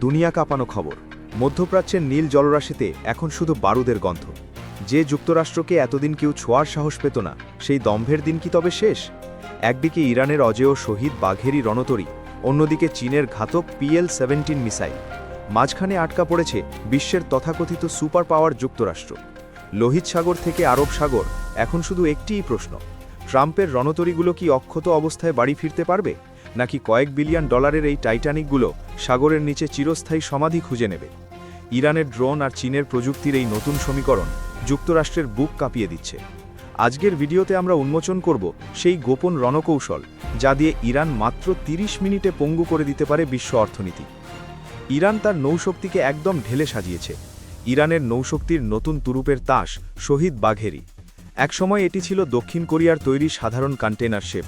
দুনিয়া কাঁপানো খবর। মধ্যপ্রাচ্যের নীল জলরাশিতে এখন শুধু বারুদের গন্ধ। যে যুক্তরাষ্ট্রকে এতদিন কেউ ছোঁয়ার সাহস পেত না, সেই দম্ভের দিন কি তবে শেষ? একদিকে ইরানের অজেয় শহীদ বাঘেরি রণতরী, অন্যদিকে চীনের ঘাতক PL-17 মিসাইল। মাঝখানে আটকা পড়েছে বিশ্বের তথাকথিত সুপার পাওয়ার যুক্তরাষ্ট্র। লোহিত সাগর থেকে আরব সাগর এখন শুধু একটিই প্রশ্ন: ট্রাম্পের রণতরীগুলো কি অক্ষত অবস্থায় বাড়ি ফিরতে পারবে, নাকি কয়েক বিলিয়ন ডলারের এই টাইটানিকগুলো সাগরের নিচে চিরস্থায়ী সমাধি খুঁজে নেবে? ইরানের ড্রোন আর চীনের প্রযুক্তির এই নতুন সমীকরণ যুক্তরাষ্ট্রের বুক কাঁপিয়ে দিচ্ছে। আজকের ভিডিওতে আমরা উন্মোচন করব সেই গোপন রণকৌশল, যা দিয়ে ইরান মাত্র 30 মিনিটে পঙ্গু করে দিতে পারে বিশ্ব অর্থনীতি। ইরান তার নৌশক্তিকে একদম ঢেলে সাজিয়েছে। ইরানের নৌশক্তির নতুন তুরুপের তাস শহীদ বাঘেরি। একসময় এটি ছিল দক্ষিণ কোরিয়ার তৈরি সাধারণ কন্টেনার শিপ,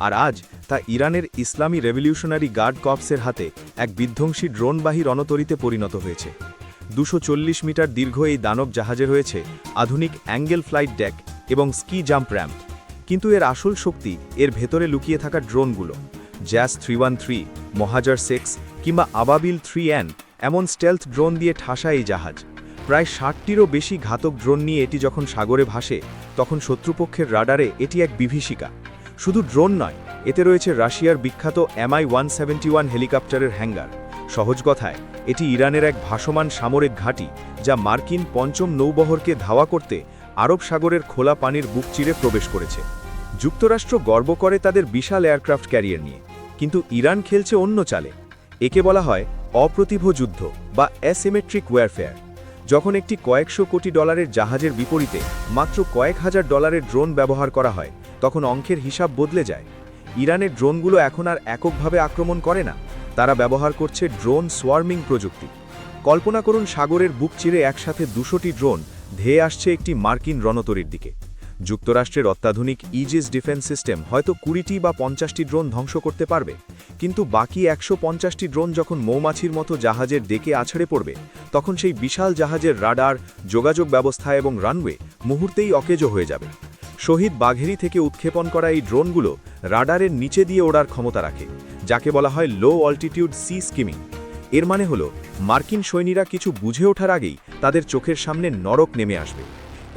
আর আজ তা ইরানের ইসলামী রেভলিউশনারি গার্ড কর্পসের হাতে এক বিধ্বংসী ড্রোনবাহী রণতরীতে পরিণত হয়েছে। 240 মিটার দীর্ঘ এই দানব জাহাজে রয়েছে আধুনিক অ্যাঙ্গেল ফ্লাইট ডেক এবং স্কি জাম্প র্যাম্প। কিন্তু এর আসল শক্তি এর ভেতরে লুকিয়ে থাকা ড্রোনগুলো। জ্যাস 313, মহাজার 6 কিংবা আবাবিল 3N এমন স্টেলথ ড্রোন দিয়ে ঠাসা এই জাহাজ। প্রায় 60টিরও বেশি ঘাতক ড্রোন নিয়ে এটি যখন সাগরে ভাসে, তখন শত্রুপক্ষের রাডারে এটি এক বিভীষিকা। শুধু ড্রোন নয়, এতে রয়েছে রাশিয়ার বিখ্যাত Mi-171 হেলিকপ্টারের হ্যাঙ্গার। সহজ কথায়, এটি ইরানের এক ভাসমান সামরিক ঘাঁটি, যা মার্কিন পঞ্চম নৌবহরকে ধাওয়া করতে আরব সাগরের খোলা পানির বুক চিরে প্রবেশ করেছে। যুক্তরাষ্ট্র গর্ব করে তাদের বিশাল এয়ারক্রাফট ক্যারিয়ার নিয়ে, কিন্তু ইরান খেলছে অন্য চালে। একে বলা হয় অপ্রতিভ যুদ্ধ বা অ্যাসিমেট্রিক ওয়ারফেয়ার। যখন একটি কয়েকশো কোটি ডলারের জাহাজের বিপরীতে মাত্র কয়েক হাজার ডলারের ড্রোন ব্যবহার করা হয়, তখন অঙ্কের হিসাব বদলে যায়। ইরানের ড্রোনগুলো এখন আর এককভাবে আক্রমণ করে না, তারা ব্যবহার করছে ড্রোন সোয়ার্মিং প্রযুক্তি। কল্পনা করুন, সাগরের বুক চিরে একসাথে 200টি ড্রোন ধেয়ে আসছে একটি মার্কিন রণতরীর দিকে। যুক্তরাষ্ট্রের অত্যাধুনিক ইজিস ডিফেন্স সিস্টেম হয়তো 20টি বা 50টি ড্রোন ধ্বংস করতে পারবে, কিন্তু বাকি 150টি ড্রোন যখন মৌমাছির মতো জাহাজের ডেকে আছড়ে পড়বে, তখন সেই বিশাল জাহাজের রাডার, যোগাযোগ ব্যবস্থা এবং রানওয়ে মুহূর্তেই অকেজো হয়ে যাবে। শহীদ বাঘেরি থেকে উৎক্ষেপণ করা এই ড্রোনগুলো রাডারের নিচে দিয়ে ওড়ার ক্ষমতা রাখে, যাকে বলা হয় লো অল্টিটিউড সি স্কিমিং। এর মানে হলো, মার্কিন সৈন্যরা কিছু বুঝে ওঠার আগেই তাদের চোখের সামনে নরক নেমে আসবে।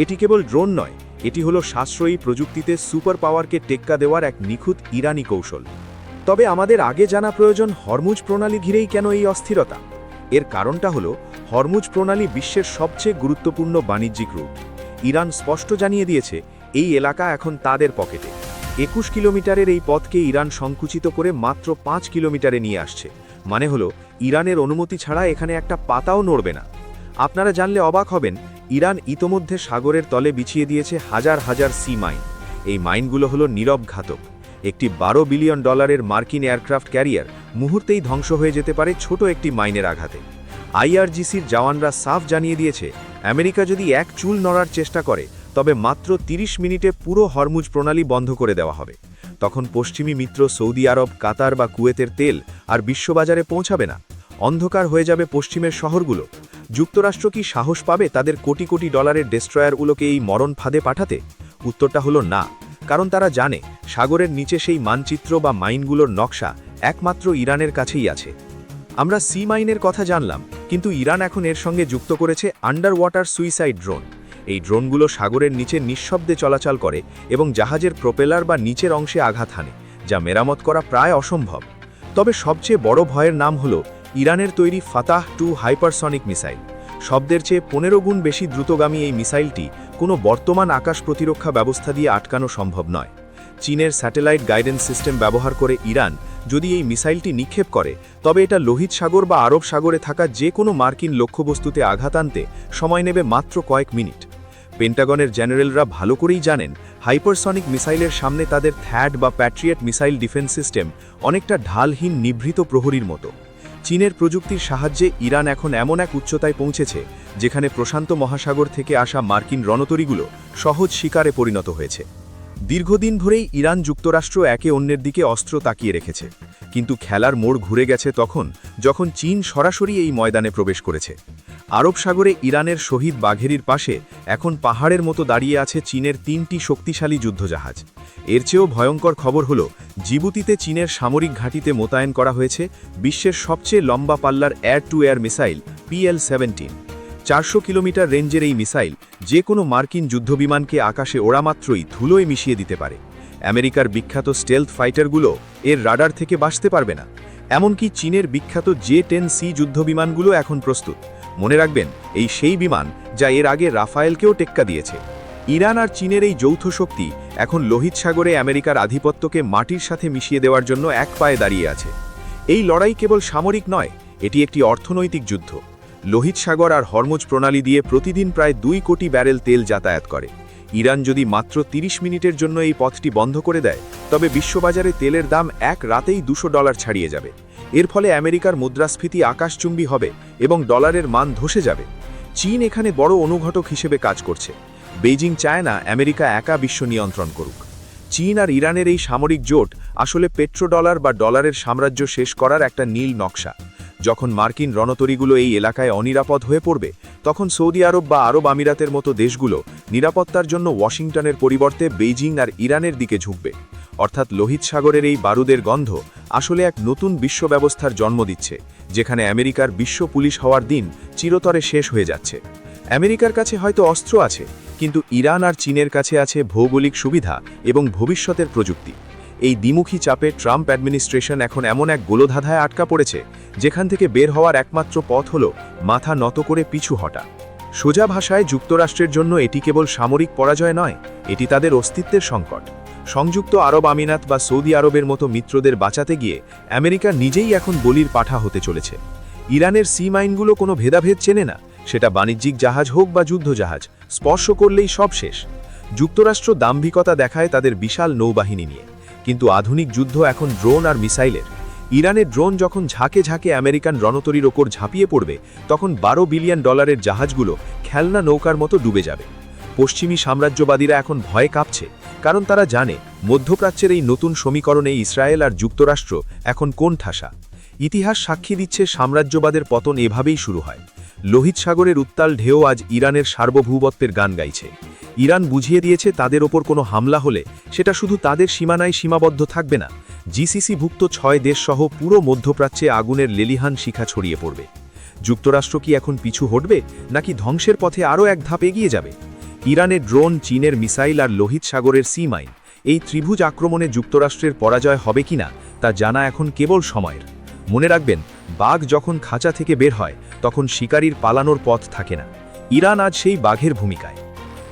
এটি কেবল ড্রোন নয়, এটি হলো সাশ্রয়ী প্রযুক্তিতে সুপার পাওয়ারকে টেক্কা দেওয়ার এক নিখুঁত ইরানি কৌশল। তবে আমাদের আগে জানা প্রয়োজন, হরমুজ প্রণালী ঘিরেই কেন এই অস্থিরতা? এর কারণটা হলো, হরমুজ প্রণালী বিশ্বের সবচেয়ে গুরুত্বপূর্ণ বাণিজ্যিক রুট। ইরান স্পষ্ট জানিয়ে দিয়েছে, এই এলাকা এখন তাদের পকেটে। 21 কিলোমিটারের এই পথকে ইরান সংকুচিত করে মাত্র 5 কিলোমিটারে নিয়ে আসছে। মানে হলো, ইরানের অনুমতি ছাড়া এখানে একটা পাতাও নড়বে না। আপনারা জানলে অবাক হবেন, ইরান ইতোমধ্যে সাগরের তলে বিছিয়ে দিয়েছে হাজার হাজার সি মাইন। এই মাইনগুলো হলো নীরব ঘাতক। একটি 12 বিলিয়ন ডলারের মার্কিন এয়ারক্রাফট ক্যারিয়ার মুহূর্তেই ধ্বংস হয়ে যেতে পারে ছোট একটি মাইনের আঘাতে। IRGCর জওয়ানরা সাফ জানিয়ে দিয়েছে, আমেরিকা যদি এক চুল নড়ার চেষ্টা করে, তবে মাত্র 30 মিনিটে পুরো হরমুজ প্রণালী বন্ধ করে দেওয়া হবে। তখন পশ্চিমী মিত্র সৌদি আরব, কাতার বা কুয়েতের তেল আর বিশ্ববাজারে পৌঁছাবে না। অন্ধকার হয়ে যাবে পশ্চিমের শহরগুলো। যুক্তরাষ্ট্র কি সাহস পাবে তাদের কোটি কোটি ডলারের ডেস্ট্রয়ারগুলোকে এই মরণ ফাঁদে পাঠাতে? উত্তরটা হলো না, কারণ তারা জানে সাগরের নিচে সেই মানচিত্র বা মাইনগুলোর নকশা একমাত্র ইরানের কাছেই আছে। আমরা সি মাইনের কথা জানলাম, কিন্তু ইরান এখন এর সঙ্গে যুক্ত করেছে আন্ডার ওয়াটার সুইসাইড ড্রোন। এই ড্রোনগুলো সাগরের নিচে নিঃশব্দে চলাচল করে এবং জাহাজের প্রোপেলার বা নিচের অংশে আঘাত হানে, যা মেরামত করা প্রায় অসম্ভব। তবে সবচেয়ে বড় ভয়ের নাম হলো ইরানের তৈরি ফাতাহ 2 হাইপারসনিক মিসাইল। শব্দের চেয়ে 15 গুণ বেশি দ্রুতগামী এই মিসাইলটি কোনো বর্তমান আকাশ প্রতিরক্ষা ব্যবস্থা দিয়ে আটকানো সম্ভব নয়। চীনের স্যাটেলাইট গাইডেন্স সিস্টেম ব্যবহার করে ইরান যদি এই মিসাইলটি নিক্ষেপ করে, তবে এটা লোহিত সাগর বা আরব সাগরে থাকা যে কোনো মার্কিন লক্ষ্যবস্তুতে আঘাত আনতে সময় নেবে মাত্র কয়েক মিনিট। পেন্টাগনের জেনারেলরা ভালো করেই জানেন, হাইপারসনিক মিসাইলের সামনে তাদের থ্যাড বা প্যাট্রিয়েট মিসাইল ডিফেন্স সিস্টেম অনেকটা ঢালহীন নিভৃত প্রহরীর মতো। চীনের প্রযুক্তির সাহায্যে ইরান এখন এমন এক উচ্চতায় পৌঁছেছে, যেখানে প্রশান্ত মহাসাগর থেকে আসা মার্কিন রণতরীগুলো সহজ শিকারে পরিণত হয়েছে। দীর্ঘদিন ধরেই ইরান যুক্তরাষ্ট্র একে অন্যের দিকে অস্ত্র তাকিয়ে রেখেছে, কিন্তু খেলার মোড় ঘুরে গেছে তখন, যখন চীন সরাসরি এই ময়দানে প্রবেশ করেছে। আরব সাগরে ইরানের শহীদ বাঘেরির পাশে এখন পাহাড়ের মতো দাঁড়িয়ে আছে চীনের 3টি শক্তিশালী যুদ্ধজাহাজ। এর চেয়েও ভয়ঙ্কর খবর হল জিবুতিতে চীনের সামরিক ঘাঁটিতে মোতায়েন করা হয়েছে বিশ্বের সবচেয়ে লম্বা পাল্লার air two air missile PL-17। 400 kilometre রেঞ্জের এই মিসাইল যে কোনো মার্কিন যুদ্ধবিমানকে আকাশে ওড়ামাত্রই ধুলোয় মিশিয়ে দিতে পারে। আমেরিকার বিখ্যাত স্টেলথ ফাইটারগুলো এর রাডার থেকে বাঁচতে পারবে না। এমনকি চীনের বিখ্যাত J-10C যুদ্ধবিমানগুলো এখন প্রস্তুত। মনে রাখবেন, এই সেই বিমান যা এর আগে রাফায়েলকেও টেক্কা দিয়েছে। ইরান আর চীনের এই যৌথ শক্তি এখন লোহিত সাগরে আমেরিকার আধিপত্যকে মাটির সাথে মিশিয়ে দেওয়ার জন্য এক পায়ে দাঁড়িয়ে আছে। এই লড়াই কেবল সামরিক নয়, এটি একটি অর্থনৈতিক যুদ্ধ। লোহিত সাগর আর হরমুজ প্রণালী দিয়ে প্রতিদিন প্রায় 2 কোটি ব্যারেল তেল যাতায়াত করে। ইরান যদি মাত্র 30 মিনিটের জন্য এই পথটি বন্ধ করে দেয়, তবে বিশ্ববাজারে তেলের দাম এক রাতেই $200 ছাড়িয়ে যাবে। এর ফলে আমেরিকার মুদ্রাস্ফীতি আকাশচুম্বী হবে এবং ডলারের মান ধসে যাবে। চীন এখানে বড় অনুঘটক হিসেবে কাজ করছে। বেইজিং চায় না আমেরিকা একা বিশ্ব নিয়ন্ত্রণ করুক। চীন আর ইরানের এই সামরিক জোট আসলে পেট্রোডলার বা ডলারের সাম্রাজ্য শেষ করার একটা নীল নকশা। যখন মার্কিন রণতরীগুলো এই এলাকায় অনিরাপদ হয়ে পড়বে, তখন সৌদি আরব বা আরব আমিরাতের মতো দেশগুলো নিরাপত্তার জন্য ওয়াশিংটনের পরিবর্তে বেইজিং আর ইরানের দিকে ঝুঁকবে। অর্থাৎ লোহিত সাগরের এই বারুদের গন্ধ আসলে এক নতুন বিশ্ব ব্যবস্থার জন্ম দিচ্ছে, যেখানে আমেরিকার বিশ্ব পুলিশ হওয়ার দিন চিরতরে শেষ হয়ে যাচ্ছে। আমেরিকার কাছে হয়তো অস্ত্র আছে, কিন্তু ইরান আর চীনের কাছে আছে ভৌগোলিক সুবিধা এবং ভবিষ্যতের প্রযুক্তি। এই দ্বিমুখী চাপে ট্রাম্প অ্যাডমিনিস্ট্রেশন এখন এমন এক গোলধাঁধায় আটকা পড়েছে, যেখান থেকে বের হওয়ার একমাত্র পথ হল মাথা নত করে পিছু হটা। সোজা ভাষায় যুক্তরাষ্ট্রের জন্য এটি কেবল সামরিক পরাজয় নয়, এটি তাদের অস্তিত্বের সংকট। সংযুক্ত আরব আমিরাত বা সৌদি আরবের মতো মিত্রদের বাঁচাতে গিয়ে আমেরিকা নিজেই এখন বলির পাঠা হতে চলেছে। ইরানের সি মাইনগুলো কোনো ভেদাভেদ চেনে না, সেটা বাণিজ্যিক জাহাজ হোক বা যুদ্ধজাহাজ, স্পর্শ করলেই সব শেষ। যুক্তরাষ্ট্র দাম্ভিকতা দেখায় তাদের বিশাল নৌবাহিনী নিয়ে, কিন্তু আধুনিক যুদ্ধ এখন ড্রোন আর মিসাইলের। ইরানের ড্রোন যখন ঝাঁকে ঝাঁকে আমেরিকান রণতরীর ওপর ঝাঁপিয়ে পড়বে, তখন $12 বিলিয়ন জাহাজগুলো খেলনা নৌকার মতো ডুবে যাবে। পশ্চিমী সাম্রাজ্যবাদীরা এখন ভয়ে কাঁপছে, কারণ তারা জানে মধ্যপ্রাচ্যের এই নতুন সমীকরণে ইসরায়েল আর যুক্তরাষ্ট্র এখন কোন ঠাসা। ইতিহাস সাক্ষী দিচ্ছে সাম্রাজ্যবাদের পতন এভাবেই শুরু হয়। লোহিত সাগরের উত্তাল ঢেউ আজ ইরানের সার্বভৌমত্বের গান গাইছে। ইরান বুঝিয়ে দিয়েছে তাদের ওপর কোনো হামলা হলে সেটা শুধু তাদের সীমানায় সীমাবদ্ধ থাকবে না, GCC-ভুক্ত 6 দেশসহ পুরো মধ্যপ্রাচ্যে আগুনের লেলিহান শিখা ছড়িয়ে পড়বে। যুক্তরাষ্ট্র কি এখন পিছু হটবে, নাকি ধ্বংসের পথে আরও এক ধাপ এগিয়ে যাবে? ইরানের ড্রোন, চীনের মিসাইল আর লোহিত সাগরের সি মাইন, এই ত্রিভুজ আক্রমণে যুক্তরাষ্ট্রের পরাজয় হবে কিনা তা জানা এখন কেবল সময়ের। মনে রাখবেন, বাঘ যখন খাঁচা থেকে বের হয়, তখন শিকারীর পালানোর পথ থাকে না। ইরান আজ সেই বাঘের ভূমিকায়।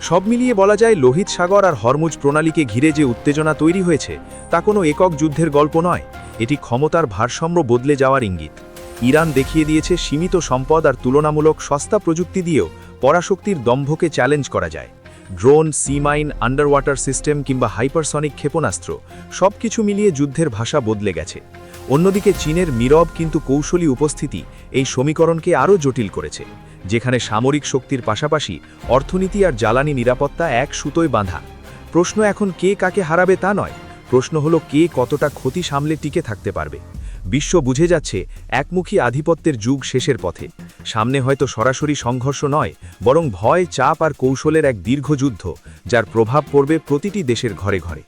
সব মিলিয়ে বলা যায়, লোহিত সাগর আর হরমুজ প্রণালীকে ঘিরে যে উত্তেজনা তৈরি হয়েছে, তা কোনো একক যুদ্ধের গল্প নয়, এটি ক্ষমতার ভারসাম্য বদলে যাওয়ার ইঙ্গিত। ইরান দেখিয়ে দিয়েছে সীমিত সম্পদ আর তুলনামূলক সস্তা প্রযুক্তি দিয়েও পরাশক্তির দম্ভকে চ্যালেঞ্জ করা যায়। Drone, sea mine, under water system কিংবা হাইপারসনিক ক্ষেপণাস্ত্র, সব কিছু মিলিয়ে যুদ্ধের ভাষা বদলে গেছে। অন্যদিকে চীনের নীরব কিন্তু কৌশলী উপস্থিতি এই সমীকরণকে আরও জটিল করেছে, যেখানে সামরিক শক্তির পাশাপাশি অর্থনীতি আর জ্বালানি নিরাপত্তা এক সুতোয় বাঁধা। প্রশ্ন এখন কে কাকে হারাবে তা নয়, প্রশ্ন হলো কে কতটা ক্ষতি সামলে টিকে থাকতে পারবে। বিশ্ব বুঝে যাচ্ছে একমুখী আধিপত্যের যুগ শেষের পথে। সামনে হয়তো সরাসরি সংঘর্ষ নয়, বরং ভয়, চাপ আর কৌশলের এক দীর্ঘ যুদ্ধ, যার প্রভাব পড়বে প্রতিটি দেশের ঘরে ঘরে।